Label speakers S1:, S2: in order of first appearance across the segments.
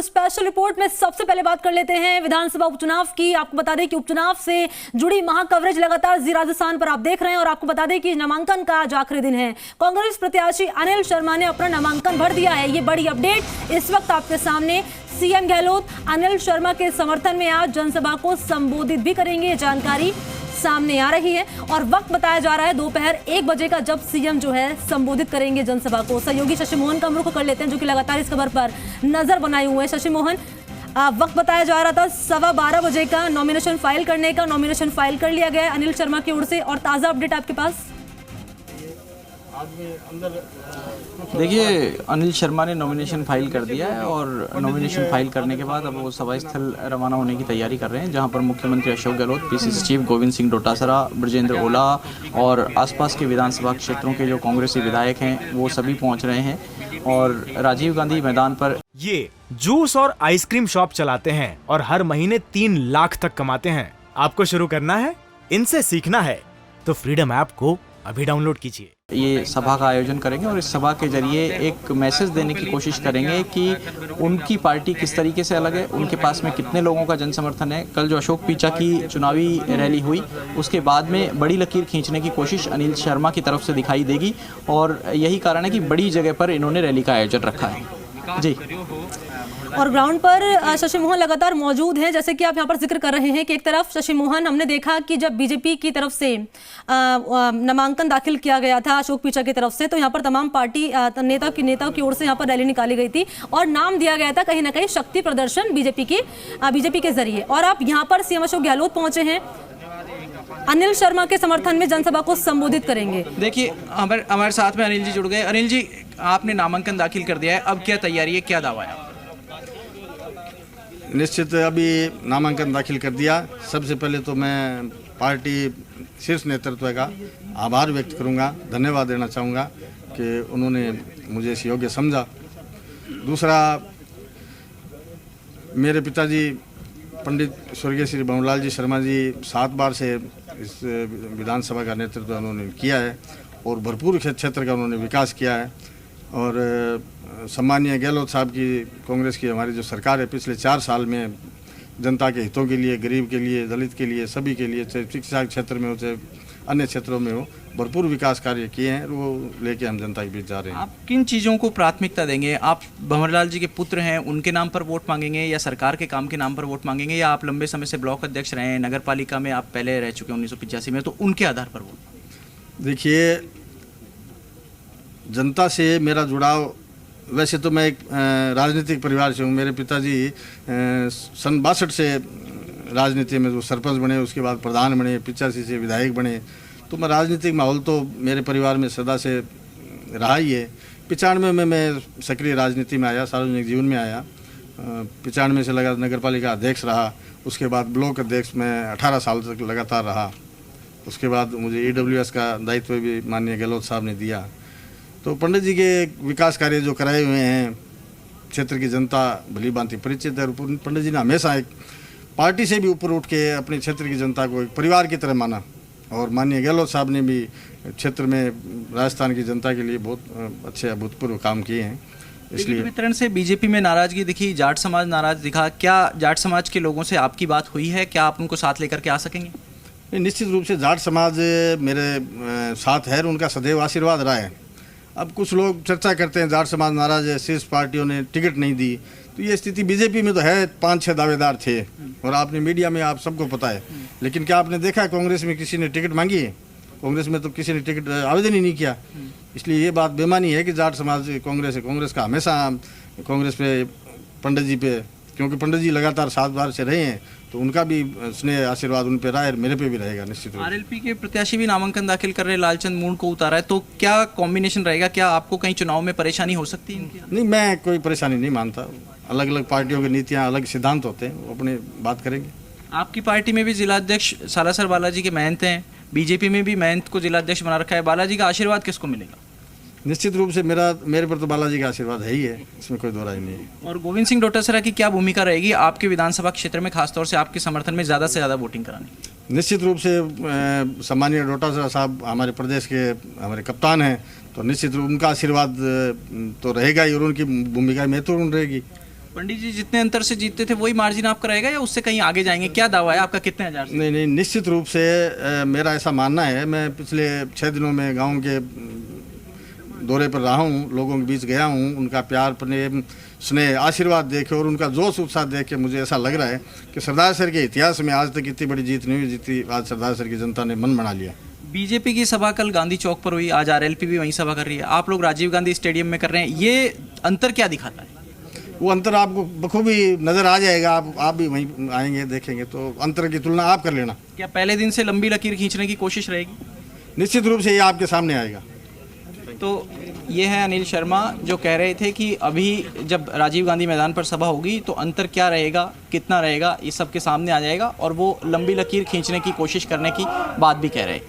S1: तो special report में सबसे पहले बात कर लेते हैं विधानसभा उपचुनाव की। आपको बता दें कि उपचुनाव से जुड़ी महा कवरेज लगातार जी राजस्थान पर आप देख रहे हैं और आपको बता दें कि नामांकन का आज आखिरी दिन है। कांग्रेस प्रत्याशी अनिल शर्मा ने अपना नामांकन भर दिया है। ये बड़ी अपडेट इस वक्त आपके सामने। सीएम गहलोत अनिल शर्मा के समर्थन में आज जनसभा को संबोधित भी करेंगे, ये जानकारी सामने आ रही है और वक्त बताया जा रहा है दोपहर 1 बजे का, जब सीएम जो है संबोधित करेंगे जनसभा को। सहयोगी शशि मोहन का रुख कर लेते हैं, जो कि लगातार इस खबर पर नजर बनाए हुए हैं। शशि मोहन, वक्त बताया जा रहा था 12:15 बजे का नॉमिनेशन फाइल करने का। नॉमिनेशन फाइल कर लिया गया है अनिल शर्मा की ओर से और ताजा अपडेट आपके पास।
S2: देखिए, अनिल शर्मा ने नॉमिनेशन फाइल कर दिया है और नॉमिनेशन फाइल करने के बाद अब वो सभा स्थल रवाना होने की तैयारी कर रहे हैं, जहां पर मुख्यमंत्री अशोक गहलोत, पीसीसी चीफ गोविंद सिंह डोटासरा, ब्रजेंद्र ओला और आसपास के विधानसभा क्षेत्रों के जो कांग्रेसी विधायक हैं वो सभी पहुंच रहे हैं और राजीव गांधी मैदान पर।
S3: ये जूस और आइसक्रीम शॉप चलाते हैं और हर महीने 3 लाख तक कमाते हैं। आपको शुरू करना है, इनसे सीखना है तो फ्रीडम ऐप को अभी डाउनलोड कीजिए।
S2: ये सभा का आयोजन करेंगे और इस सभा के जरिए एक मैसेज देने की कोशिश करेंगे कि उनकी पार्टी किस तरीके से अलग है, उनके पास में कितने लोगों का जन समर्थन है। कल जो अशोक पीछा की चुनावी रैली हुई उसके बाद में बड़ी लकीर खींचने की कोशिश अनिल शर्मा की तरफ से दिखाई देगी और यही कारण है कि बड़ी जगह पर इन्होंने रैली का आयोजन रखा है। जी,
S1: और ग्राउंड पर शशि मोहन लगातार मौजूद हैं। जैसे कि आप यहाँ पर जिक्र कर रहे हैं कि एक तरफ शशि मोहन, हमने देखा कि जब बीजेपी की तरफ से नामांकन दाखिल किया गया था अशोक पीछा की तरफ से, तो यहाँ पर तमाम पार्टी नेताओं की ओर से यहाँ पर रैली निकाली गई थी और नाम दिया गया था कहीं ना कहीं शक्ति प्रदर्शन बीजेपी के जरिए। और आप यहाँ पर सीएम अशोक गहलोत पहुंचे हैं, अनिल शर्मा के समर्थन में जनसभा को संबोधित करेंगे।
S2: देखिए, हमारे साथ में अनिल जी जुड़ गए। अनिल जी, आपने नामांकन दाखिल कर दिया है, अब क्या तैयारी है, क्या दावा है?
S4: निश्चित अभी नामांकन दाखिल कर दिया। सबसे पहले तो मैं पार्टी शीर्ष नेतृत्व का आभार व्यक्त करूंगा, धन्यवाद देना चाहूँगा कि उन्होंने मुझे इस योग्य समझा। दूसरा, मेरे पिताजी पंडित स्वर्गीय श्री भंवरलाल जी शर्मा जी 7 बार से इस विधानसभा का नेतृत्व उन्होंने किया है और भरपूर क्षेत्र का उन्होंने विकास किया है। और सम्मानीय गहलोत साहब की कांग्रेस की हमारी जो सरकार है, पिछले 4 साल में जनता के हितों के लिए, गरीब के लिए, दलित के लिए, सभी के लिए, चाहे शिक्षा क्षेत्र में हो चाहे अन्य क्षेत्रों में हो, भरपूर विकास कार्य किए हैं। वो लेके हम जनता के बीच जा रहे हैं।
S2: आप किन चीज़ों को प्राथमिकता देंगे? आप भंवरलाल जी के पुत्र हैं, उनके नाम पर वोट मांगेंगे या सरकार के काम के नाम पर वोट मांगेंगे, या आप लंबे समय से ब्लॉक अध्यक्ष रहे हैं, नगर पालिका में आप पहले रह चुके हैं 1985 में, तो उनके आधार पर वोट?
S4: देखिए, जनता से मेरा जुड़ाव, वैसे तो मैं एक राजनीतिक परिवार से हूँ। मेरे पिताजी सन 62 से राजनीति में जो सरपंच बने, उसके बाद प्रधान बने, 85 से विधायक बने। तो मैं राजनीतिक माहौल तो मेरे परिवार में सदा से रहा ही है। 95 में मैं सक्रिय राजनीति में आया, सार्वजनिक जीवन में आया। 95 से लगा नगर पालिका अध्यक्ष रहा, उसके बाद ब्लॉक अध्यक्ष में 18 साल तक लगातार रहा। उसके बाद मुझे EWS का दायित्व भी माननीय गहलोत साहब ने दिया। तो पंडित जी के विकास कार्य जो कराए हुए हैं, क्षेत्र की जनता भली भांति परिचित है। पंडित जी ने हमेशा एक पार्टी से भी ऊपर उठ के अपने क्षेत्र की जनता को एक परिवार की तरह माना और माननीय गहलोत साहब ने भी क्षेत्र में राजस्थान की जनता के लिए बहुत अच्छे अभूतपूर्व काम किए हैं। इसलिए
S2: वितरण से बीजेपी में नाराजगी दिखी, जाट समाज नाराज दिखा। क्या जाट समाज के लोगों से आपकी बात हुई है? क्या आप उनको साथ लेकर के आ सकेंगे?
S4: निश्चित रूप से जाट समाज मेरे साथ है, उनका सदैव आशीर्वाद रहा है। अब कुछ लोग चर्चा करते हैं जाट समाज नाराज है, शीर्ष पार्टियों ने टिकट नहीं दी। तो ये स्थिति बीजेपी में तो है, 5-6 दावेदार थे और आपने मीडिया में आप सबको पता है। लेकिन क्या आपने देखा कांग्रेस में किसी ने टिकट मांगी है? कांग्रेस में तो किसी ने टिकट आवेदन ही नहीं किया। इसलिए ये बात बेमानी है कि जाट समाज कांग्रेस है। कांग्रेस का हमेशा कांग्रेस पे, पंडित जी पे, क्योंकि पंडित जी लगातार 7 बार से रहे हैं, तो उनका भी स्नेह आशीर्वाद उन पे रहा है, मेरे पे भी रहेगा निश्चित रूप से।
S2: आरएलपी के प्रत्याशी भी नामांकन दाखिल कर रहे, लालचंद मूंड को उतारा है, तो क्या कॉम्बिनेशन रहेगा? क्या आपको कहीं चुनाव में परेशानी हो सकती है?
S4: नहीं, मैं कोई परेशानी नहीं मानता। अलग अलग पार्टियों की नीतियाँ, अलग सिद्धांत होते हैं, वो अपने बात करेंगे।
S2: आपकी पार्टी में भी जिलाध्यक्ष सालासर बालाजी के महंत हैं, बीजेपी में भी महंत को जिलाध्यक्ष बना रखा है। बालाजी का आशीर्वाद किसको मिलेगा?
S4: निश्चित रूप से मेरे पर तो बालाजी का आशीर्वाद है ही है, इसमें कोई दो राय नहीं है।
S2: और गोविंद सिंह डोटासरा की क्या भूमिका रहेगी आपके विधानसभा क्षेत्र में, खासतौर से आपके समर्थन में ज़्यादा से ज़्यादा वोटिंग कराने?
S4: निश्चित रूप से सम्मानीय डोटासरा साहब हमारे प्रदेश के हमारे कप्तान हैं, तो निश्चित रूप उनका आशीर्वाद तो रहेगा ही और उनकी भूमिका महत्वपूर्ण रहेगी।
S2: पंडित जी जितने अंतर से जीतते थे वही मार्जिन आपका रहेगा या उससे कहीं आगे जाएंगे? क्या दावा है आपका, कितने हजार से?
S4: नहीं नहीं, निश्चित रूप से मेरा ऐसा मानना है। मैं पिछले 6 दिनों में गांव के दौरे पर रहा हूँ, लोगों के बीच गया हूँ, उनका प्यार प्रेम स्नेह आशीर्वाद देखे और उनका जोश उत्साह देख के मुझे ऐसा लग रहा है कि सरदार सर के इतिहास में आज तक इतनी बड़ी जीत नहीं हुई जितनी आज सरदार सर की जनता ने मन बना लिया।
S2: बीजेपी की सभा कल गांधी चौक पर हुई, आज आरएलपी भी वहीं सभा कर रही है, आप लोग राजीव गांधी स्टेडियम में कर रहे हैं, ये अंतर क्या दिखाता है?
S4: वो अंतर आपको बखूबी नज़र आ जाएगा, आप भी वहीं आएंगे देखेंगे तो अंतर की तुलना आप कर लेना।
S2: क्या पहले दिन से लंबी लकीर खींचने की कोशिश रहेगी?
S4: निश्चित रूप से ये आपके सामने आएगा।
S2: तो ये है अनिल शर्मा जो कह रहे थे कि अभी जब राजीव गांधी मैदान पर सभा होगी तो अंतर क्या रहेगा, कितना रहेगा, ये सबके सामने आ जाएगा और वो लंबी लकीर खींचने की कोशिश करने की बात भी कह रहे हैं।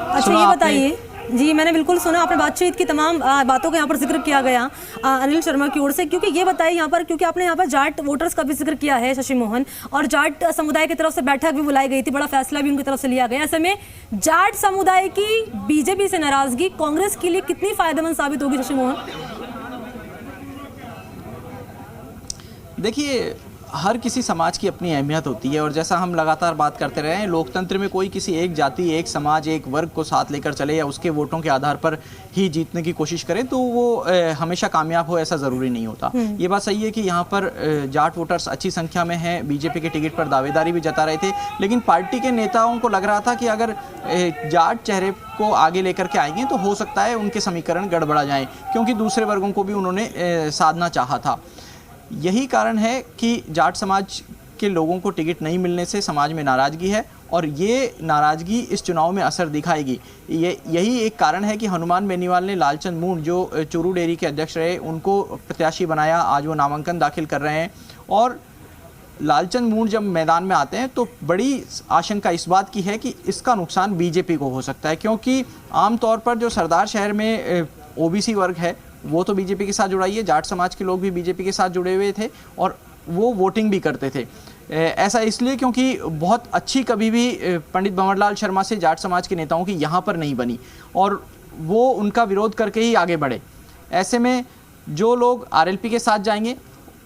S1: अच्छा, ये बताइए जी, मैंने बिल्कुल सुना, आपने बातचीत की तमाम बातों का यहाँ पर जिक्र किया गया अनिल शर्मा की ओर से, क्योंकि ये बताइए यहाँ पर, क्योंकि आपने यहाँ पर जाट वोटर्स का भी जिक्र किया है शशि मोहन, और जाट समुदाय की तरफ से बैठक भी बुलाई गई थी, बड़ा फैसला भी उनकी तरफ से लिया गया। ऐसे में जाट समुदाय की बीजेपी से नाराजगी कांग्रेस के लिए कितनी फायदेमंद साबित होगी शशि मोहन?
S2: देखिए, हर किसी समाज की अपनी अहमियत होती है और जैसा हम लगातार बात करते रहे हैं, लोकतंत्र में कोई किसी एक जाति, एक समाज, एक वर्ग को साथ लेकर चले या उसके वोटों के आधार पर ही जीतने की कोशिश करे तो वो हमेशा कामयाब हो ऐसा ज़रूरी नहीं होता। ये बात सही है कि यहाँ पर जाट वोटर्स अच्छी संख्या में हैं, बीजेपी के टिकट पर दावेदारी भी जता रहे थे, लेकिन पार्टी के नेताओं को लग रहा था कि अगर जाट चेहरे को आगे लेकर के आएंगे तो हो सकता है उनके समीकरण गड़बड़ा जाएँ, क्योंकि दूसरे वर्गों को भी उन्होंने साधना चाहा था। यही कारण है कि जाट समाज के लोगों को टिकट नहीं मिलने से समाज में नाराज़गी है और ये नाराज़गी इस चुनाव में असर दिखाएगी। यही एक कारण है कि हनुमान बेनीवाल ने लालचंद मूंड जो चूरू डेयरी के अध्यक्ष रहे उनको प्रत्याशी बनाया, आज वो नामांकन दाखिल कर रहे हैं। और लालचंद मूंड जब मैदान में आते हैं तो बड़ी आशंका इस बात की है कि इसका नुकसान बीजेपी को हो सकता है, क्योंकि आमतौर पर जो सरदार शहर में ओबीसी वर्ग है वो तो बीजेपी के साथ जुड़ा ही है, जाट समाज के लोग भी बीजेपी के साथ जुड़े हुए थे और वो वोटिंग भी करते थे। ऐसा इसलिए क्योंकि बहुत अच्छी कभी भी पंडित भंवरलाल शर्मा से जाट समाज के नेताओं की यहाँ पर नहीं बनी और वो उनका विरोध करके ही आगे बढ़े। ऐसे में जो लोग आरएलपी के साथ जाएंगे,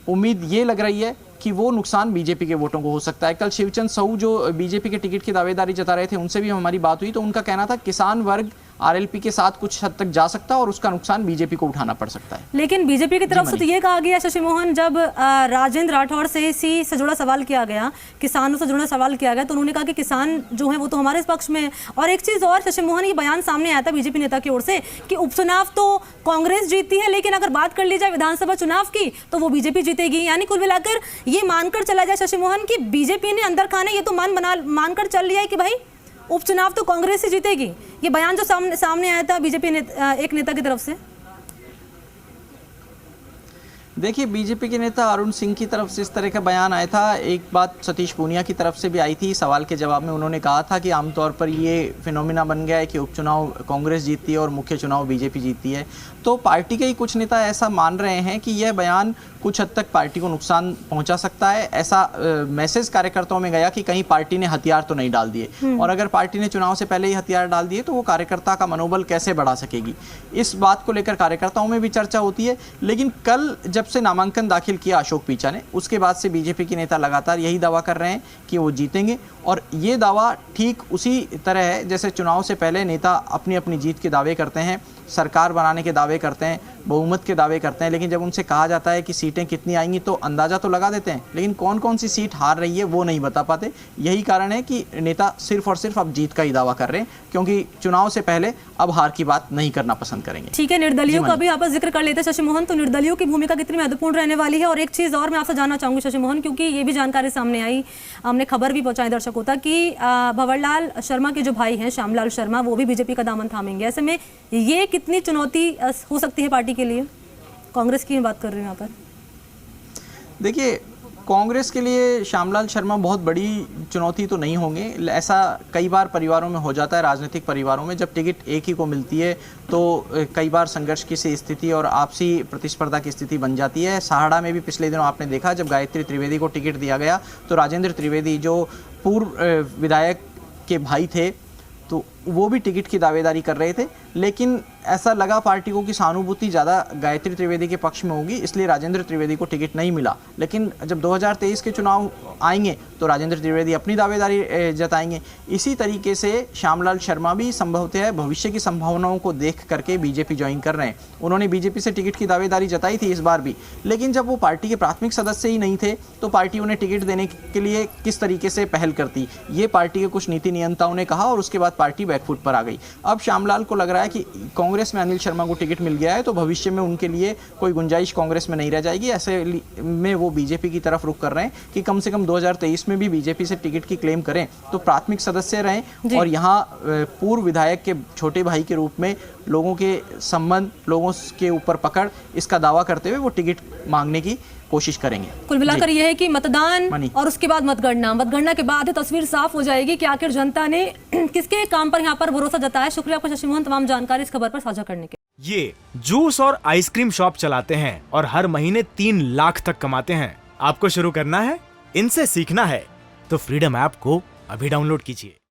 S2: उम्मीद ये लग रही है कि वो नुकसान बीजेपी के वोटों को हो सकता है। कल शिवचंद साहू जो बीजेपी के टिकट की दावेदारी जता रहे थे उनसे भी हमारी बात हुई तो उनका कहना था किसान वर्ग आरएलपी के साथ कुछ हद तक जा सकता है और उसका नुकसान बीजेपी को उठाना पड़ सकता है।
S1: लेकिन बीजेपी की तरफ से तो ये कहा गया शशि मोहन, जब राजेंद्र राठौड़ से इसी से जुड़ा सवाल किया गया, किसानों से जुड़ा सवाल किया गया, तो उन्होंने कहा कि किसान जो है वो तो हमारे पक्ष में है। और एक चीज और शशि मोहन, ये बयान सामने आया था बीजेपी नेता की ओर से कि उपचुनाव तो कांग्रेस जीतती है, लेकिन अगर बात कर ली जाए विधानसभा चुनाव की तो वो बीजेपी जीतेगी। यानी कुल मिलाकर ये मानकर चला जाए शशि मोहन कि बीजेपी ने अंदर खाने ये तो मानकर चल लिया है कि भाई उपचुनाव तो कांग्रेस ही जीतेगी। ये बयान जो सामने आया था बीजेपी एक नेता की तरफ से।
S2: देखिए, बीजेपी के नेता अरुण सिंह की तरफ से इस तरह का बयान आया था। एक बात सतीश पूनिया की तरफ से भी आई थी, सवाल के जवाब में उन्होंने कहा था कि आमतौर पर ये फिनोमिना बन गया है कि उपचुनाव कांग्रेस जीतती है और मुख्य चुनाव बीजेपी जीतती है। तो पार्टी के ही कुछ नेता ऐसा मान रहे हैं कि यह बयान कुछ हद तक पार्टी को नुकसान पहुंचा सकता है। ऐसा मैसेज कार्यकर्ताओं में गया कि कहीं पार्टी ने हथियार तो नहीं डाल दिए, और अगर पार्टी ने चुनाव से पहले ही हथियार डाल दिए तो वो कार्यकर्ता का मनोबल कैसे बढ़ा सकेगी। इस बात को लेकर कार्यकर्ताओं में भी चर्चा होती है। लेकिन कल जब से नामांकन दाखिल किया अशोक पीचा ने, उसके बाद से बीजेपी के नेता लगातार यही दावा कर रहे हैं कि वो जीतेंगे, और ये दावा ठीक उसी तरह है जैसे चुनाव से पहले नेता अपनी अपनी जीत के दावे करते हैं, सरकार बनाने के दावे करते हैं, बहुमत के दावे करते हैं, लेकिन जब उनसे कहा जाता है कि सीटें कितनी आएंगी तो अंदाज़ा तो लगा देते हैं, लेकिन कौन कौन सी सीट हार रही है वो नहीं बता पाते। यही कारण है कि नेता सिर्फ और सिर्फ अब जीत का ही दावा कर रहे हैं, क्योंकि चुनाव से पहले अब हार की बात नहीं करना पसंद करेंगे।
S1: ठीक है, निर्दलियों का भी आप जिक्र कर लेते हैं शशि मोहन, तो निर्दलियों की भूमिका कितनी महत्वपूर्ण रहने वाली है। और एक चीज़ और मैं आपसे जानना चाहूँगी शशि मोहन, क्योंकि ये भी जानकारी सामने आई, हमने खबर भी पहुँचाई दर्शकों तक कि भंवरलाल शर्मा के जो भाई हैं श्यामलाल शर्मा, वो भी बीजेपी का दामन थामेंगे। ऐसे में ये कितनी चुनौती हो सकती है पार्टी के लिए? कांग्रेस की बात कर रही हूँ यहाँ पर।
S2: देखिए, कांग्रेस के लिए श्यामलाल शर्मा बहुत बड़ी चुनौती तो नहीं होंगे। ऐसा कई बार परिवारों में हो जाता है, राजनीतिक परिवारों में जब टिकट एक ही को मिलती है तो कई बार संघर्ष की सी स्थिति और आपसी प्रतिस्पर्धा की स्थिति बन जाती है। सहाड़ा में भी पिछले दिनों आपने देखा, जब गायत्री त्रिवेदी को टिकट दिया गया तो राजेंद्र त्रिवेदी जो पूर्व विधायक के भाई थे, तो वो भी टिकट की दावेदारी कर रहे थे, लेकिन ऐसा लगा पार्टी को कि सहानुभूति ज़्यादा गायत्री त्रिवेदी के पक्ष में होगी, इसलिए राजेंद्र त्रिवेदी को टिकट नहीं मिला। लेकिन जब 2023 के चुनाव आएंगे तो राजेंद्र त्रिवेदी अपनी दावेदारी जताएंगे। इसी तरीके से श्यामलाल शर्मा भी संभवतः भविष्य की संभावनाओं को देख करके बीजेपी ज्वाइन कर रहे हैं। उन्होंने बीजेपी से टिकट की दावेदारी जताई थी इस बार भी, लेकिन जब वो पार्टी के प्राथमिक सदस्य ही नहीं थे तो पार्टी उन्हें टिकट देने के लिए किस तरीके से पहल करती, ये पार्टी के कुछ नीति नियंताओं ने कहा और उसके बाद पार्टी बैकफुट पर आ गई। अब श्यामलाल को लग रहा है कि कांग्रेस में अनिल शर्मा को टिकट मिल गया है तो भविष्य में उनके लिए कोई गुंजाइश कांग्रेस में नहीं रह जाएगी। ऐसे में वो बीजेपी की तरफ रुख कर रहे हैं कि कम से कम 2023 में भी बीजेपी से टिकट की क्लेम करें तो प्राथमिक सदस्य रहें और यहाँ पूर्व विधायक के छोटे भाई के रूप में लोगों के संबंध, लोगों के ऊपर पकड़, इसका दावा करते हुए वो टिकट मांगने की कोशिश करेंगे।
S1: कुल मिलाकर यह है कि मतदान और उसके बाद मतगणना के बाद तस्वीर साफ हो जाएगी कि आखिर जनता ने किसके काम पर यहाँ पर भरोसा जताया। शुक्रिया आपका शशि मोहन तमाम जानकारी इस खबर पर साझा करने के।
S3: ये जूस और आइसक्रीम शॉप चलाते हैं और हर महीने 3 लाख तक कमाते हैं। आपको शुरू करना है, इनसे सीखना है तो फ्रीडम ऐप को अभी डाउनलोड कीजिए।